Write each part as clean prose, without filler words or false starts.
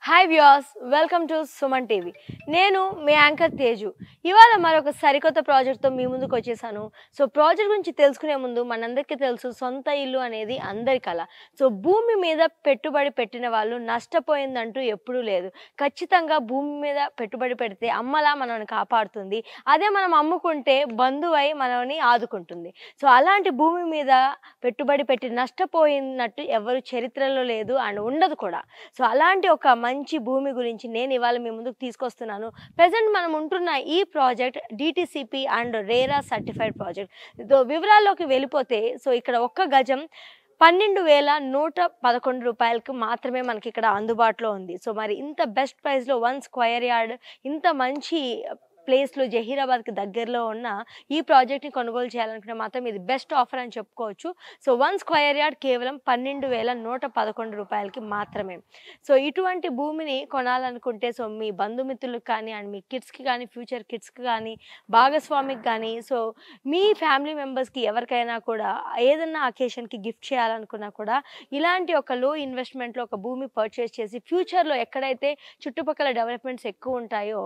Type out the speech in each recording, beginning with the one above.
Hi viewers, welcome to Suman TV. నేను మీ anchor Teju. ఇవాళ మరొక సరికొత్త ప్రాజెక్ట్తో మీ ముందుకు వచ్చేసాను. సో ప్రాజెక్ట్ గురించి తెలుసుకునే ముందు మనందరికీ తెలుసు, సొంత ఇల్లు అనేది అందరి కల. సో భూమి మీద పెట్టుబడి పెట్టిన వాళ్ళు నష్టపోయిందంటూ ఎప్పుడూ లేదు. ఖచ్చితంగా భూమి మీద పెట్టుబడి పెడితే అమ్మలా మనల్ని కాపాడుతుంది. అదే మనం అమ్ముకుంటే బంధువై మనల్ని ఆదుకుంటుంది. సో అలాంటి భూమి మీద పెట్టుబడి పెట్టి నష్టపోయినట్టు ఎవరు చరిత్రలో లేదు అండ్ ఉండదు కూడా. సో అలాంటి ఒక మంచి భూమి గురించి నేను ఇవాళ మీ ముందుకు తీసుకొస్తున్నాను. ప్రజెంట్ మనం ఉంటున్న ఈ project DTCP and RERA certified project. వివరాల్లోకి వెళ్ళిపోతే, సో ఇక్కడ ఒక్క గజం 12,111 రూపాయలకు మాత్రమే మనకి ఇక్కడ అందుబాటులో ఉంది. సో మరి ఇంత బెస్ట్ ప్రైస్లో 1 స్క్వేర్ యార్డ్ ఇంత మంచి ప్లేస్లో జహీరాబాద్కి దగ్గరలో ఉన్న ఈ ప్రాజెక్ట్ని కొనుగోలు చేయాలనుకుంటే మాత్రం ఇది బెస్ట్ ఆఫర్ అని చెప్పుకోవచ్చు. సో 1 స్క్వేర్ యార్డ్ కేవలం 12,111 రూపాయలకి మాత్రమే. సో ఇటువంటి భూమిని కొనాలనుకుంటే సో మీ బంధుమిత్రులకు కానీ అండ్ మీ కిడ్స్కి కానీ, ఫ్యూచర్ కిడ్స్కి కానీ, భాగస్వామికి కానీ, సో మీ ఫ్యామిలీ మెంబర్స్కి ఎవరికైనా కూడా ఏదన్నా అకేషన్కి గిఫ్ట్ చేయాలనుకున్నా కూడా ఇలాంటి ఒక లో ఇన్వెస్ట్మెంట్లో ఒక భూమి పర్చేస్ చేసి ఫ్యూచర్లో ఎక్కడైతే చుట్టుపక్కల డెవలప్మెంట్స్ ఎక్కువ ఉంటాయో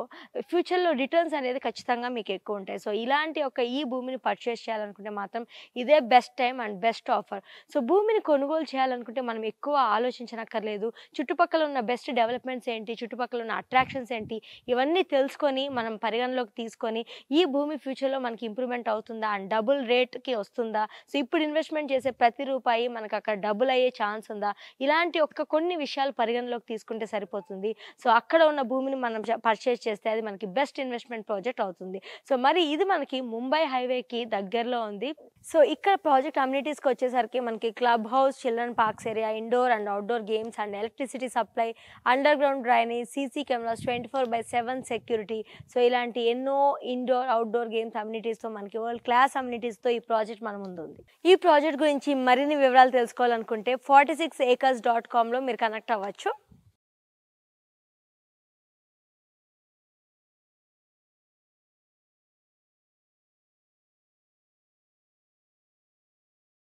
ఫ్యూచర్లో రిటర్న్స్ అనేది ఖచ్చితంగా మీకు ఎక్కువ ఉంటాయి. సో ఇలాంటి ఒక ఈ భూమిని పర్చేస్ చేయాలనుకుంటే మాత్రం ఇదే best time and best offer. So భూమిని కొనుగోలు చేయాలనుకుంటే మనం ఎక్కువ ఆలోచించనక్కర్లేదు. చుట్టుపక్కల ఉన్న బెస్ట్ డెవలప్మెంట్స్ ఏంటి, చుట్టుపక్కల ఉన్న అట్రాక్షన్స్ ఏంటి, ఇవన్నీ తెలుసుకొని మనం పరిగణలోకి తీసుకొని ఈ భూమి ఫ్యూచర్లో మనకి ఇంప్రూవ్మెంట్ అవుతుందా అండ్ డబుల్ రేట్కి వస్తుందా, సో ఇప్పుడు ఇన్వెస్ట్మెంట్ చేసే ప్రతి రూపాయి మనకు అక్కడ డబుల్ అయ్యే ఛాన్స్ ఉందా, ఇలాంటి కొన్ని విషయాలు పరిగణలోకి తీసుకుంటే సరిపోతుంది. సో అక్కడ ఉన్న భూమిని మనం పర్చేస్ చేస్తే అది మనకి బెస్ట్ ఇన్వెస్ట్మెంట్ ప్రాజెక్ట్ అవుతుంది. సో మరి ఇది మనకి ముంబై హైవేకి దగ్గరలో ఉంది. సో ఇక్కడ ప్రాజెక్ట్ అమ్యూనిటీస్కి వచ్చేసరికి మనకి club house, children parks area, indoor and outdoor games and electricity supply, underground drainage, CC cameras, 24/7 security, so ఇలాంటి ఎన్నో ఇండోర్ అవుట్డోర్ గేమ్స్ అమ్యూనిటీస్తో మనకి వరల్డ్ క్లాస్ అమ్యూనిటీస్తో ఈ ప్రాజెక్ట్ మన ముందు ఉంది. ఈ ప్రాజెక్ట్ గురించి మరిన్ని వివరాలు తెలుసుకోవాలనుకుంటే 46acres.comలో మీరు కనెక్ట్ అవ్వచ్చు.